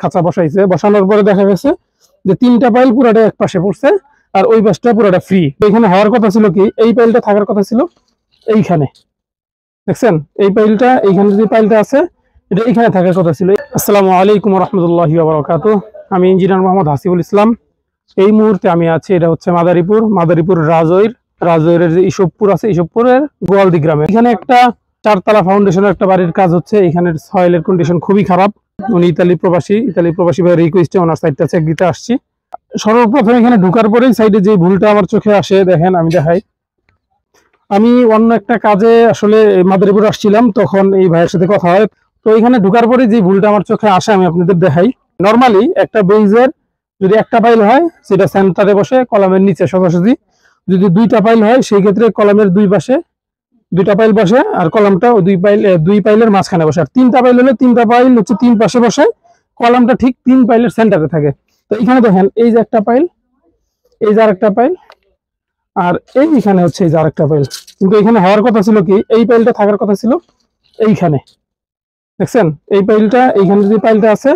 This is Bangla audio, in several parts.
খাঁচা বসাইছে, বসানোর পরে দেখা গেছে যে 3টা পাইল পুরোটা এক পাশে পড়ছে আর ওই পাশটা পুরোটা ফ্রি। এখানে হওয়ার কথা ছিল কি, এই পাইলটা থাকার কথা ছিল এইখানে, দেখছেন এই পাইলটা, এইখানে যে পাইলটা আছে এটা এইখানে থাকার কথা ছিল। আসসালামু আলাইকুম রহমতুল্লাহি ওয়া বারাকাতুহু। আমি ইঞ্জিনিয়ার মোহাম্মদ হাসিবুল ইসলাম। এই মুহূর্তে আমি আছি, এটা হচ্ছে মাদারীপুর রাজৈরের যে ইসবপুর আছে, ইসবপুরের গোয়ালদি গ্রামে। এখানে একটা 4তলা ফাউন্ডেশনের একটা বাড়ির কাজ হচ্ছে। এখানের সয়েলের কন্ডিশন খুবই খারাপ। উনি ইতালি প্রবাসী ভাই রিকোয়েস্টে ওনার সাইডটা চেক দিতে আসছি। সর্বপ্রথম এখানে ঢোকার পরেই সাইডে যে ভুলটা আমার চোখে আসে, দেখেন আমি দেখাই। আমি অন্য একটা কাজে আসলে মাদারীপুর আসছিলাম, তখন এই ভাইয়ের সাথে কথা হয়। তো এখানে ঢোকার পরে যে ভুলটা আমার চোখে আসে আমি আপনাদের দেখাই। নর্মালি একটা বেইজের যদি একটা পাইল হয় সেটা সেন্টারে বসে কলামের নিচে সোজাসুজি। যদি 2টা পাইল হয় সেই ক্ষেত্রে কলামের দুই পাশে 2টা পাইল বসে আর কলামটা ওই দুই পাইলের মাঝখানে বসে। আর 3টা পাইল হলে 3টা পাইল হচ্ছে 3 পাশে বসে, কলামটা ঠিক 3 পাইলের সেন্টারে থাকে। তো এখানে দেখেন এই যে একটা পাইল, এই যে আরেকটা পাইল, আর এইখানে হচ্ছে এই যে আরেকটা পাইল। কিন্তু এখানে হওয়ার কথা ছিল কি, এই পাইলটা থাকার কথা ছিল এইখানে, দেখছেন এই পাইলটা, এইখানে যে পাইলটা আছে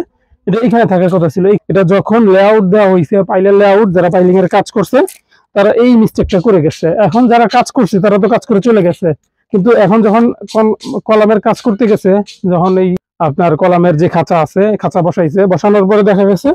এটা এখানে থাকার কথা ছিল। এটা যখন লেআউট দেওয়া হয়েছে, পাইলের লেআউট, যারা পাইলিং এর কাজ করছে তারা এই মিস্টেকটা করে গেছে। এখন যারা কাজ করছে তারা তো কাজ করে চলে গেছে, কিন্তু এখন যখন কলামের কাজ করতে গেছে, যখন এই আপনার কলামের যে খাঁচা আছে, খাঁচা বসাইছে, বসানোর পরে দেখা গেছে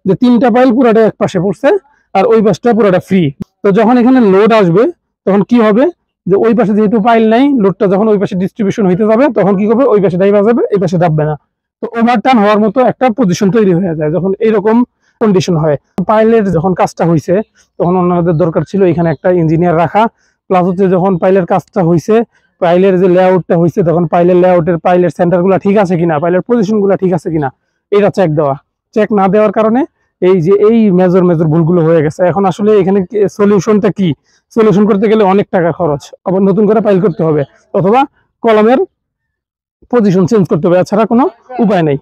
যে 3টা পাইল পুরোটা এক পাশে পড়ছে আর ওই পাশটা পুরোটা ফ্রি। তো যখন এখানে লোড আসবে তখন কি হবে, যে ওই পাশে যেহেতু পাইল নাই, লোডটা যখন ওই পাশে ডিস্ট্রিবিউশন হইতে যাবে তখন কি করবে, ওই পাশে ডাইবা যাবে, এই পাশে ডাববে না। তো ওভারটার্ন হওয়ার মতো একটা পজিশন তৈরি হয়ে যায় যখন এইরকম কন্ডিশন হয়। পাইলের যখন কাজটা হয়েছে তখন ওনাদের দরকার ছিল এখানে একটা ইঞ্জিনিয়ার রাখা, প্লাস হচ্ছে যখন পাইলের কাজটা হয়েছে, পাইলের যে লেআউটটা হয়েছে, তখন পাইলের লেআউটের পাইলের সেন্টারগুলো ঠিক আছে কিনা, পাইলের পজিশনগুলো ঠিক আছে কিনা, এটা চেক দেওয়া। চেক না দেওয়ার কারণে এই যে এই মেজর ভুলগুলো হয়ে গেছে। এখন আসলে এখানে সলিউশনটা কি, সলিউশন করতে গেলে অনেক টাকা খরচ, আবার নতুন করে পাইল করতে হবে অথবা কলমের পজিশন চেঞ্জ করতে হবে, এছাড়া কোনো উপায় নেই।